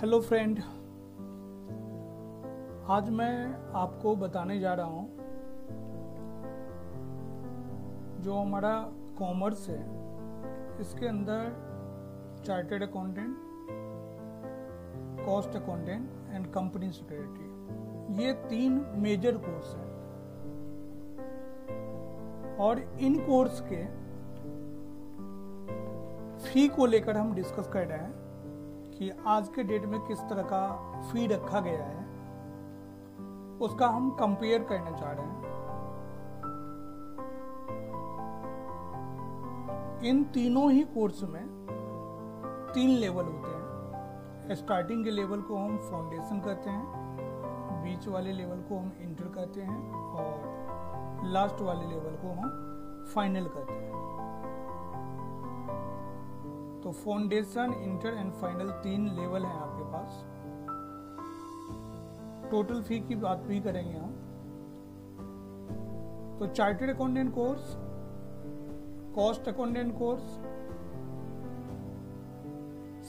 Hello friend, आज मैं आपको बताने जा रहा हूँ जो हमारा कॉमर्स है इसके अंदर chartered accountant, cost accountant and company secretary, ये 3 मेजर कोर्स हैं और इन कोर्स के फी को लेकर हम डिस्कस कर रहे हैं कि आज के डेट में किस तरह का फी रखा गया है, उसका हम कंपेयर करना चाह रहे हैं। इन तीनों ही कोर्स में 3 लेवल होते हैं। स्टार्टिंग के लेवल को हम फाउंडेशन कहते हैं, बीच वाले लेवल को हम इंटर कहते हैं और लास्ट वाले लेवल को हम फाइनल कहते हैं। तो foundation, inter and final 3 level हैं आपके पास। टोटल फी की बात भी करेंगे हम। तो chartered accountant course, cost accountant course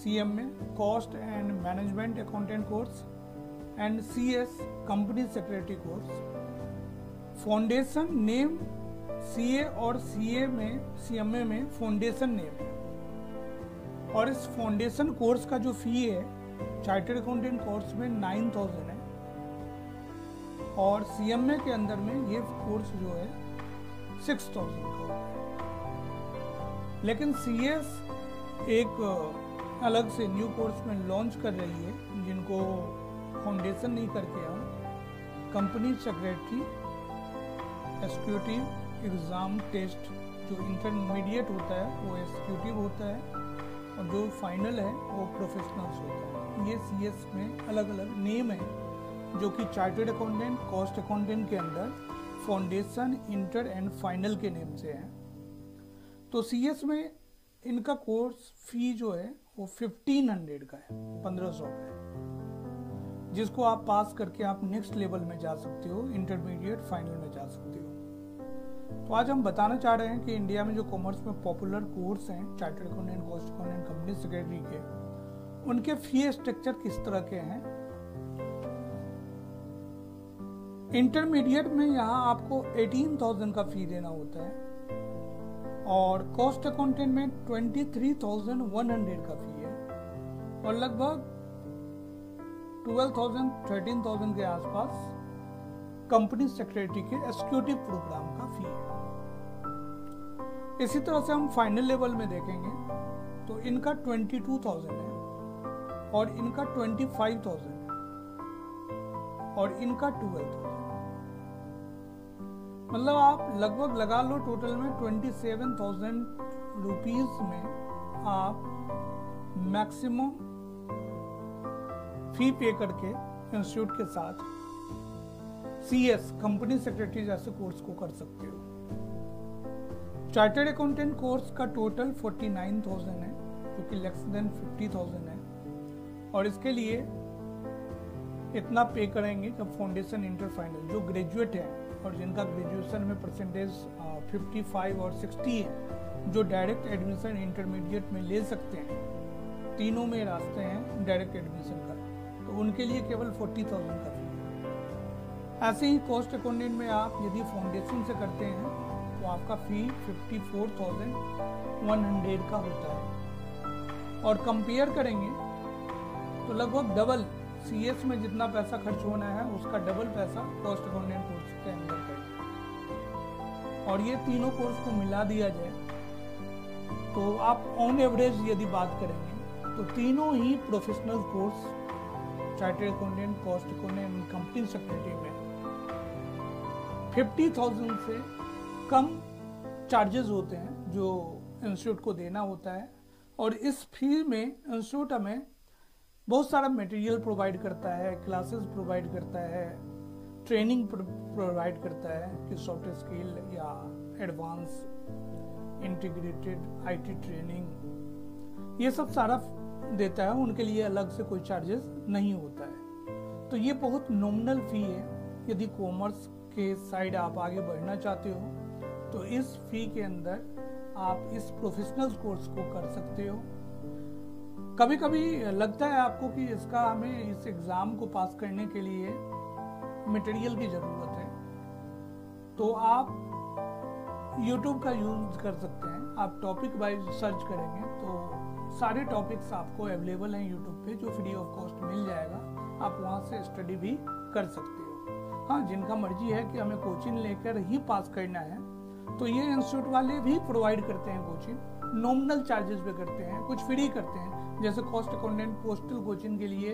CM में, cost and management accountant course and CS company secretary course. Foundation name CA और सीए में, सीएमए में फाउंडेशन नेम है और इस फाउंडेशन कोर्स का जो फी है चार्टर्ड अकाउंटेंट कोर्स में 9000 है और सीएमए के अंदर में ये कोर्स जो है 6000 का है। लेकिन सीएस एक अलग से न्यू कोर्स में लॉन्च कर रही है जिनको फाउंडेशन नहीं करके हम company secretary executive exam test, जो इंटरमीडिएट होता है वो एग्जीक्यूटिव होता है और जो फाइनल है वो प्रोफेशनल्स होता है। ये सीएस में अलग अलग नेम है जो कि चार्टर्ड अकाउंटेंट, कॉस्ट अकाउंटेंट के अंदर फाउंडेशन, इंटर एंड फाइनल के नेम से है। तो सीएस में इनका कोर्स फी जो है वो 1500 का है, 1500 का है, जिसको आप पास करके आप नेक्स्ट लेवल में जा सकते हो, इंटरमीडिएट फाइनल में जा सकते हो। तो आज हम बताना चाह रहे हैं कि इंडिया में जो कॉमर्स में पॉपुलर कोर्स हैं chartered accountant, cost accountant, company secretary के, उनके फी स्ट्रक्चर किस तरह के हैं। इंटरमीडिएट में यहाँ आपको 18000 का फी देना होता है और कॉस्ट अकाउंटेंट में 23100 का फी है और लगभग 12000 13,000 के आसपास कंपनी सेक्रेटरी के एग्जीक्यूटिव प्रोग्राम का फी है। इसी तरह से हम फाइनल लेवल में देखेंगे तो इनका 22,000 है और इनका 25,000 है और इनका 12,000। मतलब आप लगभग लगा लो टोटल में 27,000 रुपीज में आप मैक्सिमम फी पे करके इंस्टीट्यूट के साथ सीएस कंपनी सेक्रेटरी जैसे कोर्स को कर सकते हो। चार्टर्ड अकाउंटेंट कोर्स का टोटल 49,000 है जो कि लेस देन 50,000 है और इसके लिए इतना पे करेंगे जब फाउंडेशन, इंटर, फाइनल जो ग्रेजुएट है और जिनका ग्रेजुएशन में परसेंटेज 55 और 60 है, जो डायरेक्ट एडमिशन इंटरमीडिएट में ले सकते हैं, तीनों में रास्ते हैं डायरेक्ट एडमिशन का, तो उनके लिए केवल 40,000 का फी है। ऐसे ही कॉस्ट अकाउंटेंट में आप यदि फाउंडेशन से करते हैं तो आपका फी 54,100 का होता है और कंपेयर करेंगे तो लगभग डबल, सीएस में जितना पैसा खर्च होना है उसका डबल पैसा कॉस्ट अकाउंटेंट कोर्स के अंदर करेंगे। और ये तीनों कोर्स को मिला दिया जाए तो आप ऑन एवरेज यदि बात करेंगे तो तीनों ही professional course chartered accountant, cost accountant, company secretary में 50,000 से कम चार्जेस होते हैं जो इंस्टीट्यूट को देना होता है। और इस फी में इंस्टीट्यूट हमें बहुत सारा मटेरियल प्रोवाइड करता है, क्लासेस प्रोवाइड करता है, ट्रेनिंग प्रोवाइड करता है कि सॉफ्ट स्किल या एडवांस इंटीग्रेटेड आईटी ट्रेनिंग, ये सब सारा देता है। उनके लिए अलग से कोई चार्जेस नहीं होता है। तो ये बहुत नॉमिनल फी है। यदि कॉमर्स के साइड आप आगे बढ़ना चाहते हो तो इस फी के अंदर आप इस प्रोफेशनल कोर्स को कर सकते हो। कभी कभी लगता है आपको कि इसका हमें इस एग्ज़ाम को पास करने के लिए मटेरियल की ज़रूरत है, तो आप YouTube का यूज़ कर सकते हैं। आप टॉपिक वाइज सर्च करेंगे तो सारे टॉपिक्स आपको अवेलेबल हैं YouTube पे, जो फ्री ऑफ कॉस्ट मिल जाएगा। आप वहाँ से स्टडी भी कर सकते हो। हाँ, जिनका मर्जी है कि हमें कोचिंग लेकर ही पास करना है, तो ये इंस्टीट्यूट वाले भी प्रोवाइड करते हैं कोचिंग, नॉमिनल चार्जेस पे करते हैं, कुछ फ्री करते हैं। जैसे कॉस्ट अकाउंटेंट पोस्टल कोचिंग के लिए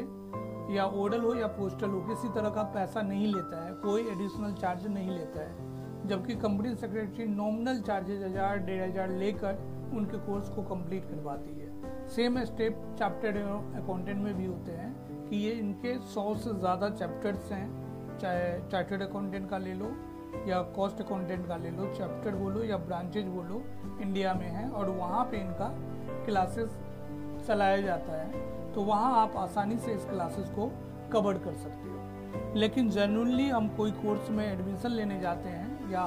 या ओडल हो या पोस्टल हो, किसी तरह का पैसा नहीं लेता है, कोई एडिशनल चार्ज नहीं लेता है। जबकि कंपनी सेक्रेटरी नॉमिनल चार्जेस 1000-1500 लेकर उनके कोर्स को कंप्लीट करवाती है। सेम स्टेप चार्टर्ड अकाउंटेंट में भी होते हैं कि ये इनके 100 से ज़्यादा चैप्टर्स हैं, चाहे चार्टर्ड अकाउंटेंट का ले लो या कॉस्ट अकाउंटेंट का ले लो, चैप्टर बोलो या ब्रांचेज बोलो, इंडिया में है और वहाँ पे इनका क्लासेस चलाया जाता है। तो वहाँ आप आसानी से इस क्लासेस को कवर कर सकते हो। लेकिन जनरली हम कोई कोर्स में एडमिशन लेने जाते हैं या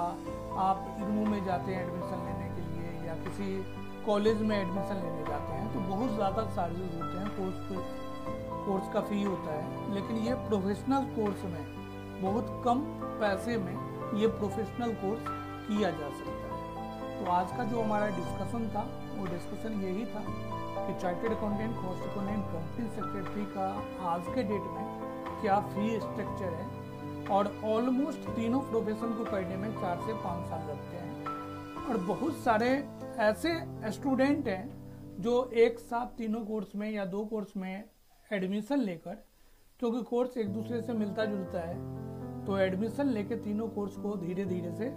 आप इग्नू में जाते हैं एडमिशन लेने के लिए या किसी कॉलेज में एडमिशन लेने जाते हैं, तो बहुत ज़्यादा चार्जेस होते हैं, कोर्स का फ़ी होता है। लेकिन ये प्रोफेशनल कोर्स में बहुत कम पैसे में ये प्रोफेशनल कोर्स किया जा सकता है। तो आज का जो हमारा डिस्कशन था वो डिस्कशन यही था कि chartered accountant, cost accountant, company secretary का आज के डेट में क्या फी स्ट्रक्चर है और ऑलमोस्ट तीनों प्रोफेशन को करने में 4 से 5 साल लगते हैं। और बहुत सारे ऐसे स्टूडेंट हैं जो एक साथ तीनों कोर्स में या 2 कोर्स में एडमिशन लेकर, क्योंकि कोर्स एक दूसरे से मिलता जुलता है, तो एडमिशन लेके तीनों कोर्स को धीरे धीरे से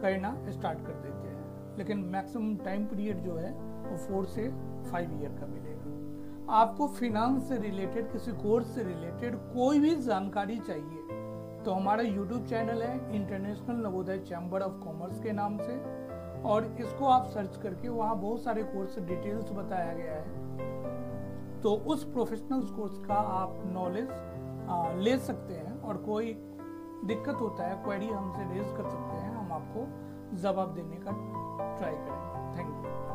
करना स्टार्ट कर देते हैं। लेकिन मैक्सिमम टाइम पीरियड जो है वो 4 से 5 ईयर का मिलेगा। आपको फिनांस से रिलेटेड, किसी कोर्स से रिलेटेड कोई भी जानकारी चाहिए तो हमारा यूट्यूब चैनल है international Navodaya chamber of commerce के नाम से, और इसको आप सर्च करके वहाँ बहुत सारे कोर्स डिटेल्स बताया गया है। तो उस प्रोफेशनल कोर्स का आप नॉलेज ले सकते हैं और कोई दिक्कत होता है, क्वेरी हमसे रेज कर सकते हैं, हम आपको जवाब देने का ट्राई करेंगे। Thank you.